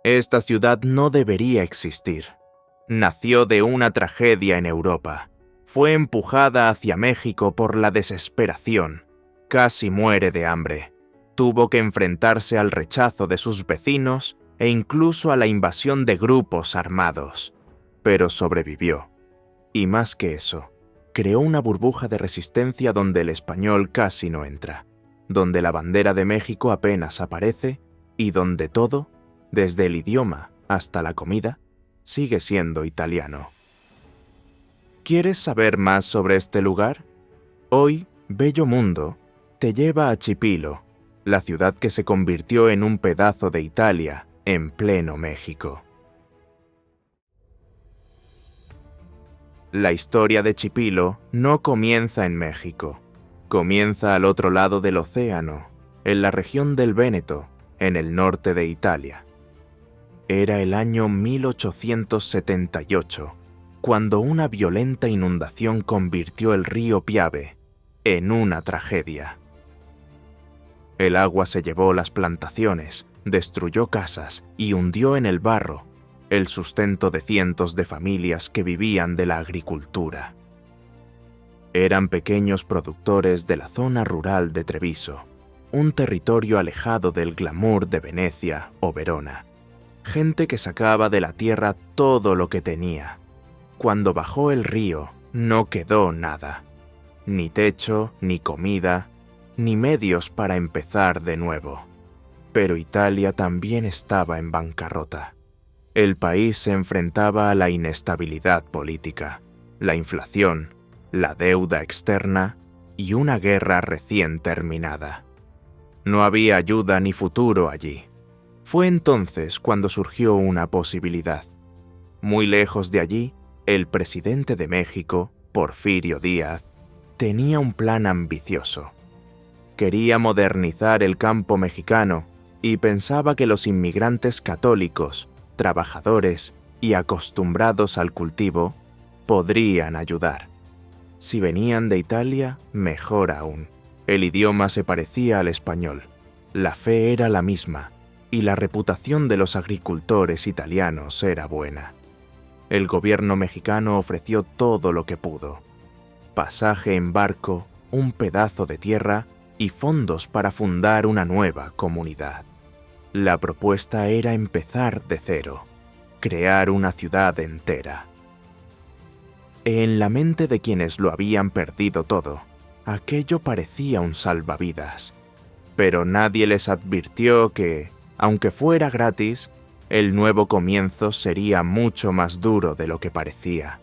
Esta ciudad no debería existir. Nació de una tragedia en Europa. Fue empujada hacia México por la desesperación. Casi muere de hambre. Tuvo que enfrentarse al rechazo de sus vecinos e incluso a la invasión de grupos armados. Pero sobrevivió. Y más que eso, creó una burbuja de resistencia donde el español casi no entra, donde la bandera de México apenas aparece y donde todo, desde el idioma hasta la comida, sigue siendo italiano. ¿Quieres saber más sobre este lugar? Hoy, Bello Mundo te lleva a Chipilo, la ciudad que se convirtió en un pedazo de Italia en pleno México. La historia de Chipilo no comienza en México. Comienza al otro lado del océano, en la región del Véneto, en el norte de Italia. Era el año 1878, cuando una violenta inundación convirtió el río Piave en una tragedia. El agua se llevó las plantaciones, destruyó casas y hundió en el barro el sustento de cientos de familias que vivían de la agricultura. Eran pequeños productores de la zona rural de Treviso, un territorio alejado del glamour de Venecia o Verona. Gente que sacaba de la tierra todo lo que tenía. Cuando bajó el río, no quedó nada. Ni techo, ni comida, ni medios para empezar de nuevo. Pero Italia también estaba en bancarrota. El país se enfrentaba a la inestabilidad política, la inflación, la deuda externa y una guerra recién terminada. No había ayuda ni futuro allí. Fue entonces cuando surgió una posibilidad. Muy lejos de allí, el presidente de México, Porfirio Díaz, tenía un plan ambicioso. Quería modernizar el campo mexicano y pensaba que los inmigrantes católicos, trabajadores y acostumbrados al cultivo, podrían ayudar. Si venían de Italia, mejor aún. El idioma se parecía al español, la fe era la misma y la reputación de los agricultores italianos era buena. El gobierno mexicano ofreció todo lo que pudo: pasaje en barco, un pedazo de tierra y fondos para fundar una nueva comunidad. La propuesta era empezar de cero, crear una ciudad entera. En la mente de quienes lo habían perdido todo, aquello parecía un salvavidas. Pero nadie les advirtió que, aunque fuera gratis, el nuevo comienzo sería mucho más duro de lo que parecía.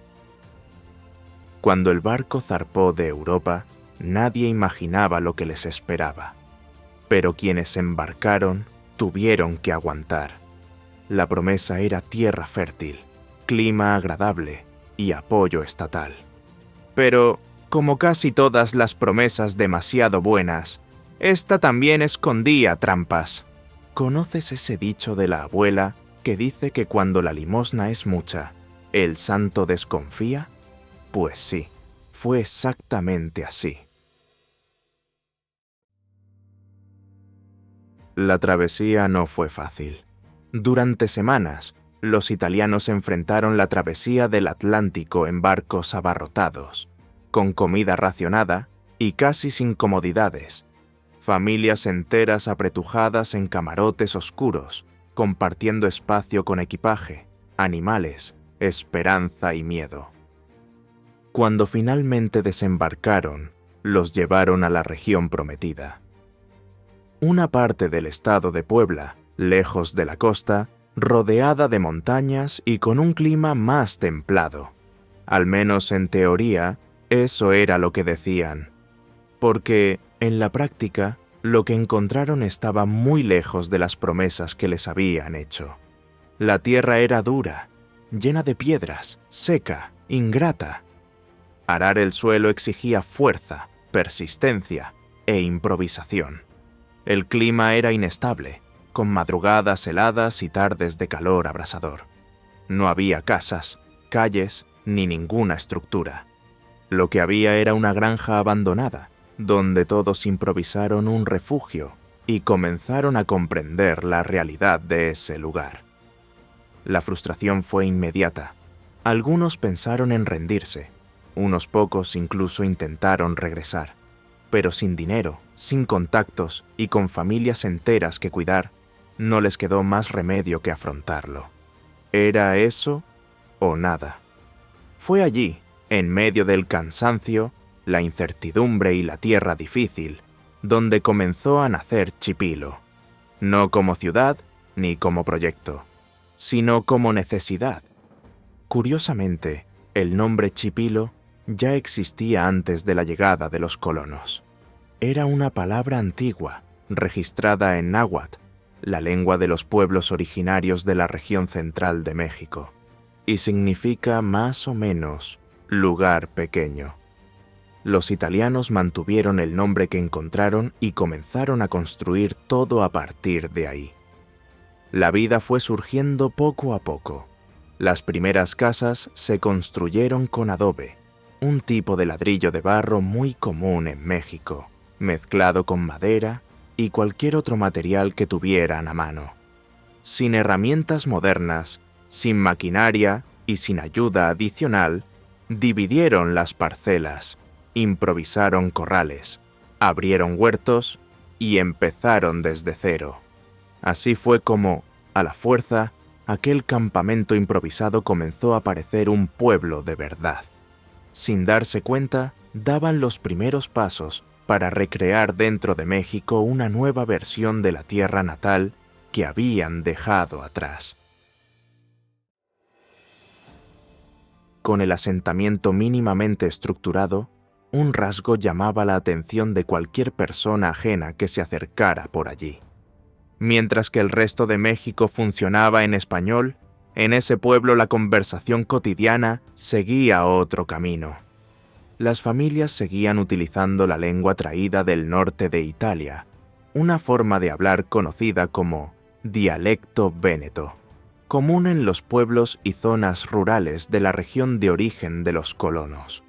Cuando el barco zarpó de Europa, nadie imaginaba lo que les esperaba. Pero quienes embarcaron tuvieron que aguantar. La promesa era tierra fértil, clima agradable y apoyo estatal. Pero, como casi todas las promesas demasiado buenas, esta también escondía trampas. ¿Conoces ese dicho de la abuela que dice que cuando la limosna es mucha, el santo desconfía? Pues sí, fue exactamente así. La travesía no fue fácil. Durante semanas, los italianos enfrentaron la travesía del Atlántico en barcos abarrotados, con comida racionada y casi sin comodidades. Familias enteras apretujadas en camarotes oscuros, compartiendo espacio con equipaje, animales, esperanza y miedo. Cuando finalmente desembarcaron, los llevaron a la región prometida. Una parte del estado de Puebla, lejos de la costa, rodeada de montañas y con un clima más templado. Al menos en teoría, eso era lo que decían. Porque, en la práctica, lo que encontraron estaba muy lejos de las promesas que les habían hecho. La tierra era dura, llena de piedras, seca, ingrata. Arar el suelo exigía fuerza, persistencia e improvisación. El clima era inestable, con madrugadas heladas y tardes de calor abrasador. No había casas, calles ni ninguna estructura. Lo que había era una granja abandonada, donde todos improvisaron un refugio y comenzaron a comprender la realidad de ese lugar. La frustración fue inmediata. Algunos pensaron en rendirse. Unos pocos incluso intentaron regresar. Pero sin dinero, sin contactos y con familias enteras que cuidar, no les quedó más remedio que afrontarlo. ¿Era eso o nada? Fue allí, en medio del cansancio, la incertidumbre y la tierra difícil, donde comenzó a nacer Chipilo. No como ciudad ni como proyecto, sino como necesidad. Curiosamente, el nombre Chipilo ya existía antes de la llegada de los colonos. Era una palabra antigua, registrada en náhuatl, la lengua de los pueblos originarios de la región central de México, y significa más o menos lugar pequeño. Los italianos mantuvieron el nombre que encontraron y comenzaron a construir todo a partir de ahí. La vida fue surgiendo poco a poco. Las primeras casas se construyeron con adobe, un tipo de ladrillo de barro muy común en México, mezclado con madera y cualquier otro material que tuvieran a mano. Sin herramientas modernas, sin maquinaria y sin ayuda adicional, dividieron las parcelas, improvisaron corrales, abrieron huertos y empezaron desde cero. Así fue como, a la fuerza, aquel campamento improvisado comenzó a parecer un pueblo de verdad. Sin darse cuenta, daban los primeros pasos para recrear dentro de México una nueva versión de la tierra natal que habían dejado atrás. Con el asentamiento mínimamente estructurado, un rasgo llamaba la atención de cualquier persona ajena que se acercara por allí. Mientras que el resto de México funcionaba en español, en ese pueblo la conversación cotidiana seguía otro camino. Las familias seguían utilizando la lengua traída del norte de Italia, una forma de hablar conocida como dialecto véneto, común en los pueblos y zonas rurales de la región de origen de los colonos.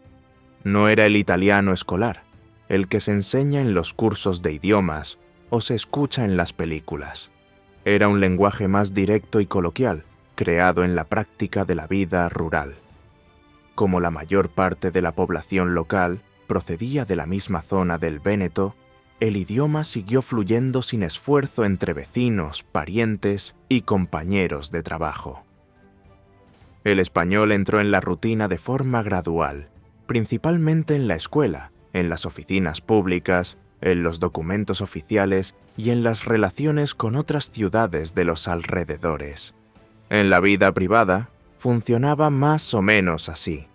No era el italiano escolar, el que se enseña en los cursos de idiomas o se escucha en las películas. Era un lenguaje más directo y coloquial, creado en la práctica de la vida rural. Como la mayor parte de la población local procedía de la misma zona del Véneto, el idioma siguió fluyendo sin esfuerzo entre vecinos, parientes y compañeros de trabajo. El español entró en la rutina de forma gradual, principalmente en la escuela, en las oficinas públicas, en los documentos oficiales y en las relaciones con otras ciudades de los alrededores. En la vida privada, funcionaba más o menos así.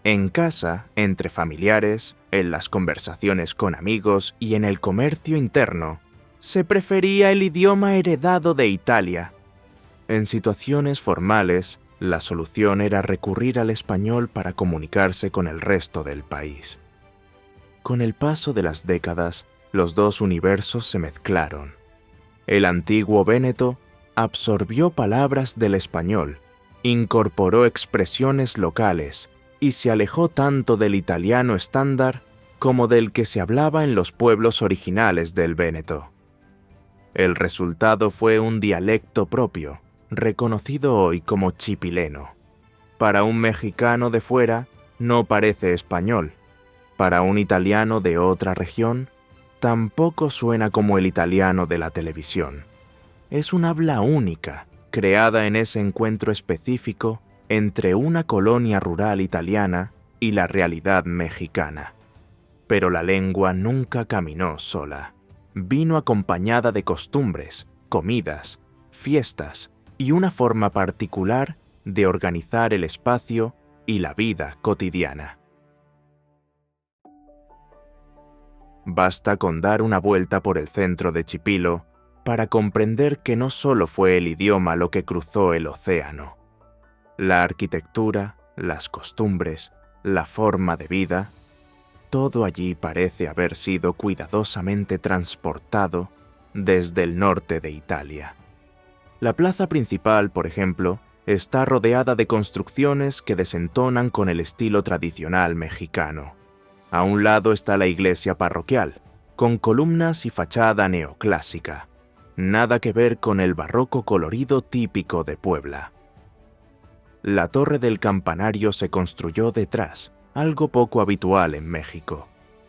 En casa, entre familiares, en las conversaciones con amigos y en el comercio interno, se prefería el idioma heredado de Italia. En situaciones formales, la solución era recurrir al español para comunicarse con el resto del país. Con el paso de las décadas, los dos universos se mezclaron. El antiguo véneto absorbió palabras del español, incorporó expresiones locales y se alejó tanto del italiano estándar como del que se hablaba en los pueblos originales del Véneto. El resultado fue un dialecto propio, reconocido hoy como chipileno. Para un mexicano de fuera, no parece español. Para un italiano de otra región, tampoco suena como el italiano de la televisión. Es un habla única, creada en ese encuentro específico entre una colonia rural italiana y la realidad mexicana. Pero la lengua nunca caminó sola. Vino acompañada de costumbres, comidas, fiestas y una forma particular de organizar el espacio y la vida cotidiana. Basta con dar una vuelta por el centro de Chipilo para comprender que no solo fue el idioma lo que cruzó el océano. La arquitectura, las costumbres, la forma de vida, todo allí parece haber sido cuidadosamente transportado desde el norte de Italia. La plaza principal, por ejemplo, está rodeada de construcciones que desentonan con el estilo tradicional mexicano. A un lado está la iglesia parroquial, con columnas y fachada neoclásica. Nada que ver con el barroco colorido típico de Puebla. la torre del campanario se construyó detrás, algo poco habitual en México,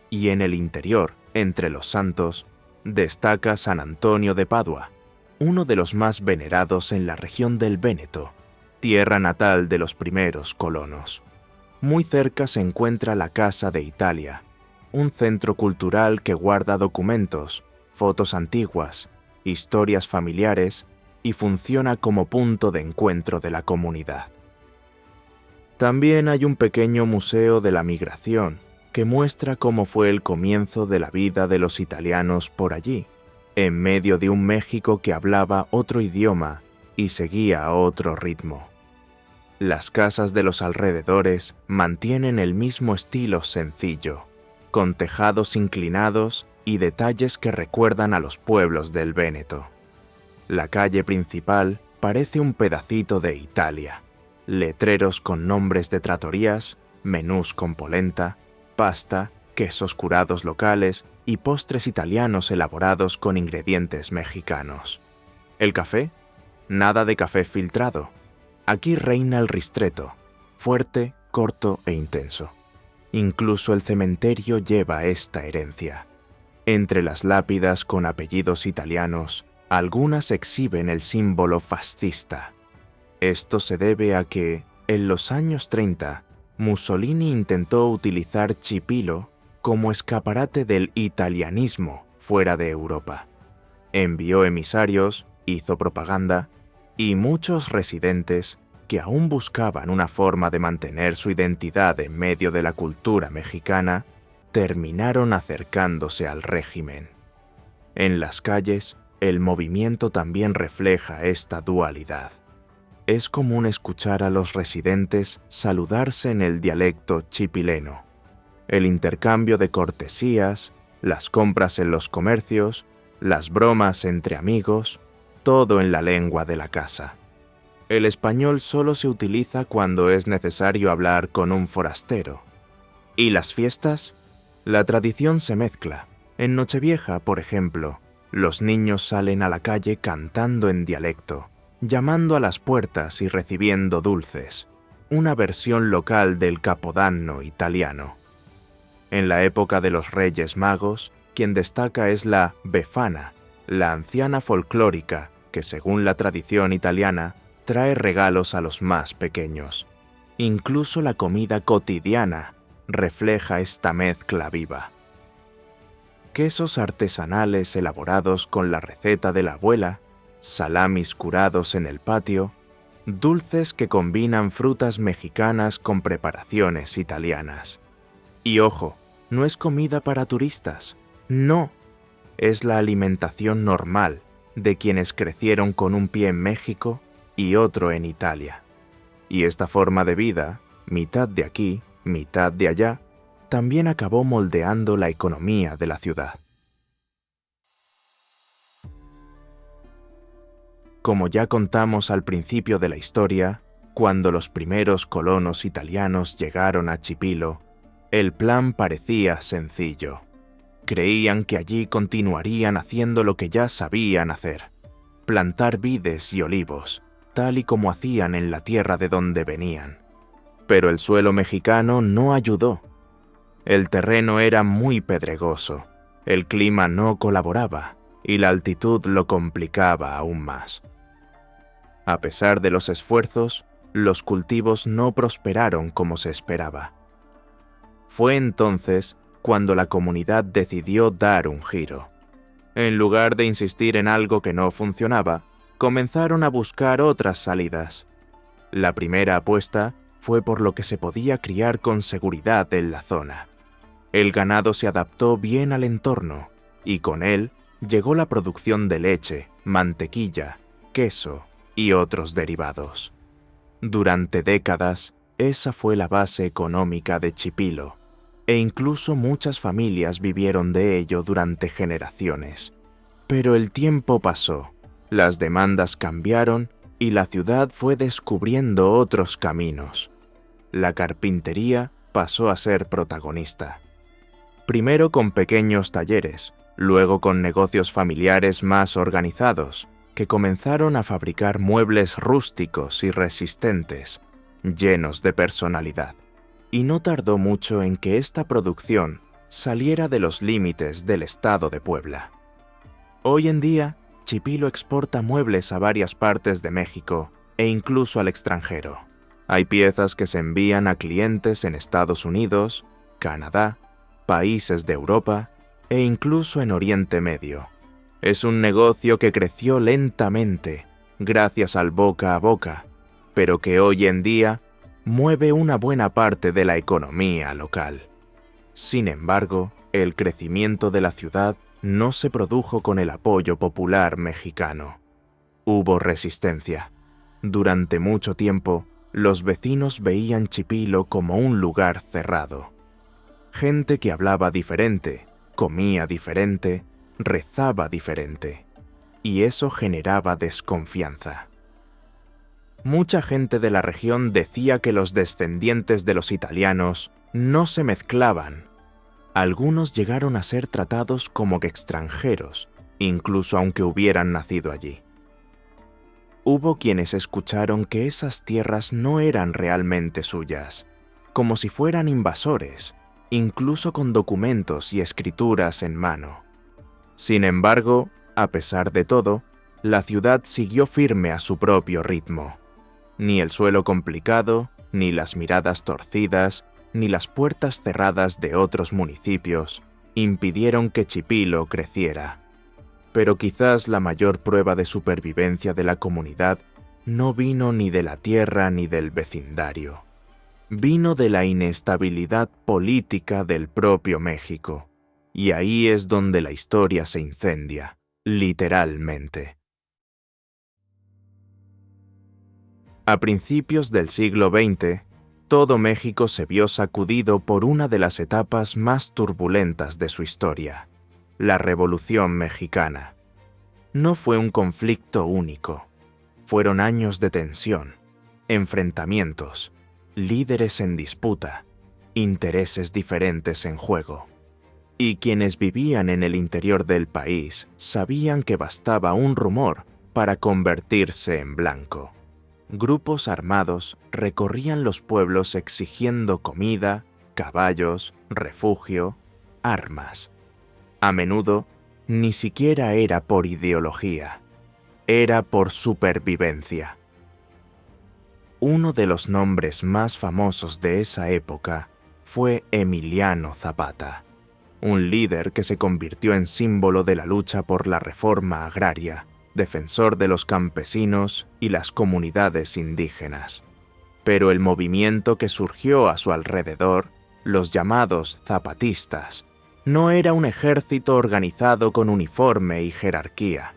y en el interior, entre los santos, destaca San Antonio de Padua, uno de los más venerados en la región del Véneto, tierra natal de los primeros colonos. Muy cerca se encuentra la Casa de Italia, un centro cultural que guarda documentos, fotos antiguas, historias familiares y funciona como punto de encuentro de la comunidad. También hay un pequeño museo de la migración que muestra cómo fue el comienzo de la vida de los italianos por allí, en medio de un México que hablaba otro idioma y seguía otro ritmo. Las casas de los alrededores mantienen el mismo estilo sencillo, con tejados inclinados y detalles que recuerdan a los pueblos del Véneto. La calle principal parece un pedacito de Italia. Letreros con nombres de trattorías, menús con polenta, pasta, quesos curados locales y postres italianos elaborados con ingredientes mexicanos. ¿El café? Nada de café filtrado. Aquí reina el ristretto, fuerte, corto e intenso. Incluso el cementerio lleva esta herencia. Entre las lápidas con apellidos italianos, algunas exhiben el símbolo fascista. Esto se debe a que, en los años 30, Mussolini intentó utilizar Chipilo como escaparate del italianismo fuera de Europa. Envió emisarios, hizo propaganda, y muchos residentes, que aún buscaban una forma de mantener su identidad en medio de la cultura mexicana, terminaron acercándose al régimen. En las calles, el movimiento también refleja esta dualidad. Es común escuchar a los residentes saludarse en el dialecto chipileno. El intercambio de cortesías, las compras en los comercios, las bromas entre amigos, todo en la lengua de la casa. El español solo se utiliza cuando es necesario hablar con un forastero. ¿Y las fiestas? La tradición se mezcla. En Nochevieja, por ejemplo, los niños salen a la calle cantando en dialecto, llamando a las puertas y recibiendo dulces, una versión local del Capodanno italiano. En la época de los Reyes Magos, quien destaca es la Befana, la anciana folclórica que, según la tradición italiana, trae regalos a los más pequeños. Incluso la comida cotidiana refleja esta mezcla viva. Quesos artesanales elaborados con la receta de la abuela, salamis curados en el patio, dulces que combinan frutas mexicanas con preparaciones italianas. Y ojo, no es comida para turistas, no, es la alimentación normal de quienes crecieron con un pie en México y otro en Italia. Y esta forma de vida, mitad de aquí, mitad de allá, también acabó moldeando la economía de la ciudad. Como ya contamos al principio de la historia, cuando los primeros colonos italianos llegaron a Chipilo, el plan parecía sencillo. Creían que allí continuarían haciendo lo que ya sabían hacer, plantar vides y olivos, tal y como hacían en la tierra de donde venían. Pero el suelo mexicano no ayudó. El terreno era muy pedregoso, el clima no colaboraba y la altitud lo complicaba aún más. A pesar de los esfuerzos, los cultivos no prosperaron como se esperaba. Fue entonces cuando la comunidad decidió dar un giro. En lugar de insistir en algo que no funcionaba, comenzaron a buscar otras salidas. La primera apuesta fue por lo que se podía criar con seguridad en la zona. El ganado se adaptó bien al entorno y con él llegó la producción de leche, mantequilla, queso y otros derivados. Durante décadas, esa fue la base económica de Chipilo, e incluso muchas familias vivieron de ello durante generaciones. Pero el tiempo pasó, las demandas cambiaron y la ciudad fue descubriendo otros caminos. La carpintería pasó a ser protagonista. Primero con pequeños talleres, luego con negocios familiares más organizados, que comenzaron a fabricar muebles rústicos y resistentes, llenos de personalidad, y no tardó mucho en que esta producción saliera de los límites del estado de Puebla. Hoy en día, Chipilo exporta muebles a varias partes de México e incluso al extranjero. Hay piezas que se envían a clientes en Estados Unidos, Canadá, países de Europa e incluso en Oriente Medio. Es un negocio que creció lentamente gracias al boca a boca, pero que hoy en día mueve una buena parte de la economía local. Sin embargo, el crecimiento de la ciudad no se produjo con el apoyo popular mexicano. Hubo resistencia. Durante mucho tiempo, los vecinos veían Chipilo como un lugar cerrado. Gente que hablaba diferente, comía diferente, rezaba diferente, y eso generaba desconfianza. Mucha gente de la región decía que los descendientes de los italianos no se mezclaban. Algunos llegaron a ser tratados como que extranjeros, incluso aunque hubieran nacido allí. Hubo quienes escucharon que esas tierras no eran realmente suyas, como si fueran invasores, incluso con documentos y escrituras en mano. Sin embargo, a pesar de todo, la ciudad siguió firme a su propio ritmo. Ni el suelo complicado, ni las miradas torcidas, ni las puertas cerradas de otros municipios impidieron que Chipilo creciera. Pero quizás la mayor prueba de supervivencia de la comunidad no vino ni de la tierra ni del vecindario. Vino de la inestabilidad política del propio México, y ahí es donde la historia se incendia, literalmente. A principios del siglo XX, todo México se vio sacudido por una de las etapas más turbulentas de su historia, la Revolución Mexicana. No fue un conflicto único. Fueron años de tensión, enfrentamientos, líderes en disputa, intereses diferentes en juego. Y quienes vivían en el interior del país sabían que bastaba un rumor para convertirse en blanco. Grupos armados recorrían los pueblos exigiendo comida, caballos, refugio, armas. A menudo, ni siquiera era por ideología, era por supervivencia. Uno de los nombres más famosos de esa época fue Emiliano Zapata, un líder que se convirtió en símbolo de la lucha por la reforma agraria, defensor de los campesinos y las comunidades indígenas. Pero el movimiento que surgió a su alrededor, los llamados zapatistas, no era un ejército organizado con uniforme y jerarquía.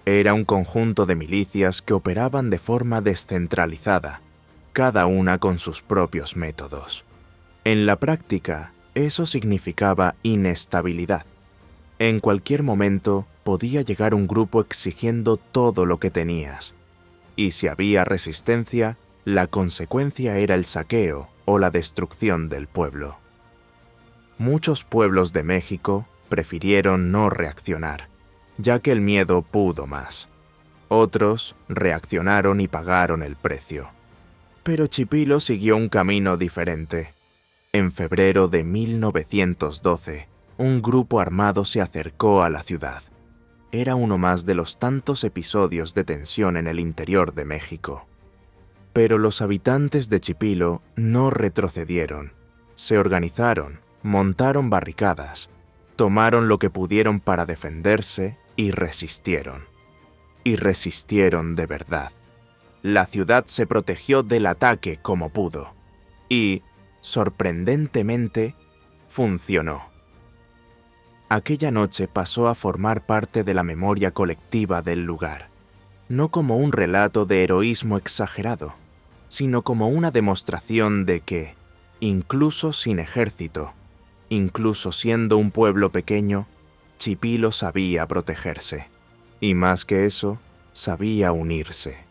Era un conjunto de milicias que operaban de forma descentralizada, cada una con sus propios métodos. En la práctica, eso significaba inestabilidad. En cualquier momento podía llegar un grupo exigiendo todo lo que tenías, y si había resistencia, la consecuencia era el saqueo o la destrucción del pueblo. Muchos pueblos de México prefirieron no reaccionar, ya que el miedo pudo más. Otros reaccionaron y pagaron el precio. Pero Chipilo siguió un camino diferente. En febrero de 1912, un grupo armado se acercó a la ciudad. Era uno más de los tantos episodios de tensión en el interior de México. Pero los habitantes de Chipilo no retrocedieron. Se organizaron, montaron barricadas, tomaron lo que pudieron para defenderse y resistieron. Y resistieron de verdad. La ciudad se protegió del ataque como pudo. Y, sorprendentemente, funcionó. Aquella noche pasó a formar parte de la memoria colectiva del lugar, no como un relato de heroísmo exagerado, sino como una demostración de que, incluso sin ejército, incluso siendo un pueblo pequeño, Chipilo sabía protegerse. Y más que eso, sabía unirse.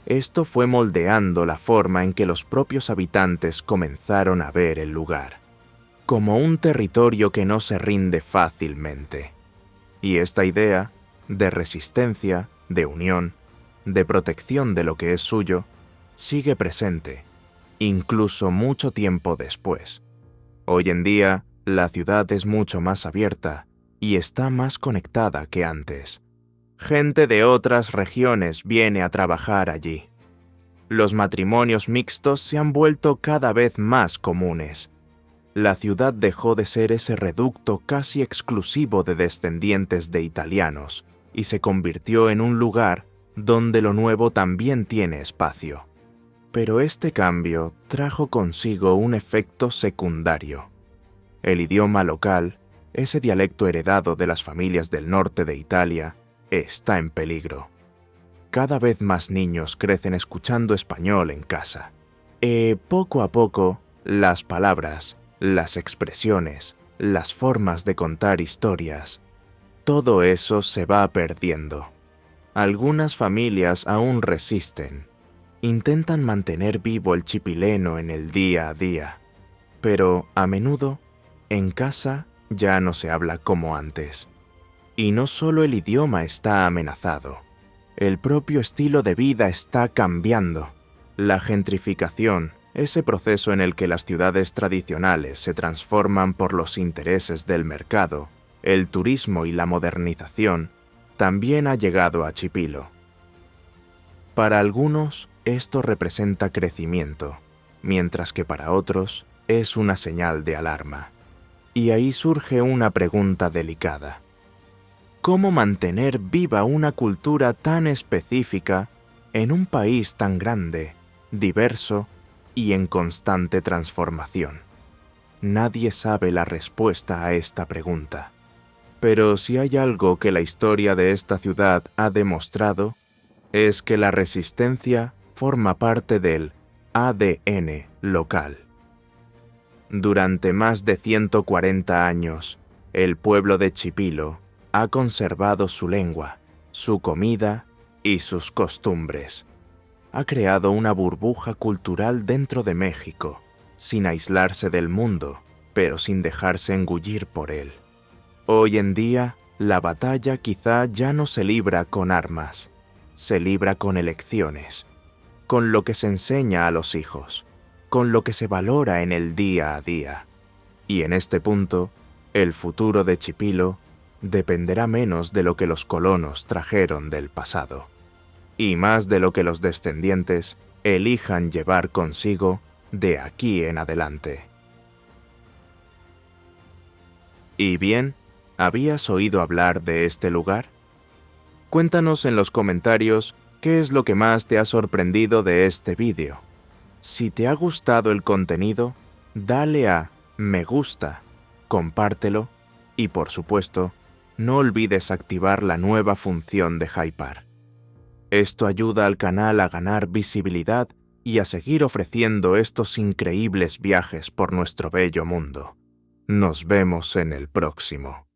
Esto fue moldeando la forma en que los propios habitantes comenzaron a ver el lugar, como un territorio que no se rinde fácilmente. Y esta idea, de resistencia, de unión, de protección de lo que es suyo, sigue presente incluso mucho tiempo después. Hoy en día, la ciudad es mucho más abierta y está más conectada que antes. Gente de otras regiones viene a trabajar allí. Los matrimonios mixtos se han vuelto cada vez más comunes. La ciudad dejó de ser ese reducto casi exclusivo de descendientes de italianos y se convirtió en un lugar donde lo nuevo también tiene espacio. Pero este cambio trajo consigo un efecto secundario. El idioma local, ese dialecto heredado de las familias del norte de Italia, está en peligro. Cada vez más niños crecen escuchando español en casa. Poco a poco, las palabras, las expresiones, las formas de contar historias, todo eso se va perdiendo. Algunas familias aún resisten. Intentan mantener vivo el chipileno en el día a día, pero a menudo, en casa ya no se habla como antes. Y no solo el idioma está amenazado, el propio estilo de vida está cambiando. La gentrificación, ese proceso en el que las ciudades tradicionales se transforman por los intereses del mercado, el turismo y la modernización, también ha llegado a Chipilo. Para algunos, esto representa crecimiento, mientras que para otros es una señal de alarma. Y ahí surge una pregunta delicada. ¿Cómo mantener viva una cultura tan específica en un país tan grande, diverso y en constante transformación? Nadie sabe la respuesta a esta pregunta. Pero si hay algo que la historia de esta ciudad ha demostrado, es que la resistencia forma parte del ADN local. Durante más de 140 años, el pueblo de Chipilo ha conservado su lengua, su comida y sus costumbres. Ha creado una burbuja cultural dentro de México, sin aislarse del mundo, pero sin dejarse engullir por él. Hoy en día, la batalla quizá ya no se libra con armas, se libra con elecciones, con lo que se enseña a los hijos, con lo que se valora en el día a día. Y en este punto, el futuro de Chipilo dependerá menos de lo que los colonos trajeron del pasado, y más de lo que los descendientes elijan llevar consigo de aquí en adelante. ¿Y bien, habías oído hablar de este lugar? Cuéntanos en los comentarios qué es lo que más te ha sorprendido de este vídeo. Si te ha gustado el contenido, dale a me gusta, compártelo y, por supuesto, no olvides activar la nueva función de Hypar. Esto ayuda al canal a ganar visibilidad y a seguir ofreciendo estos increíbles viajes por nuestro bello mundo. Nos vemos en el próximo.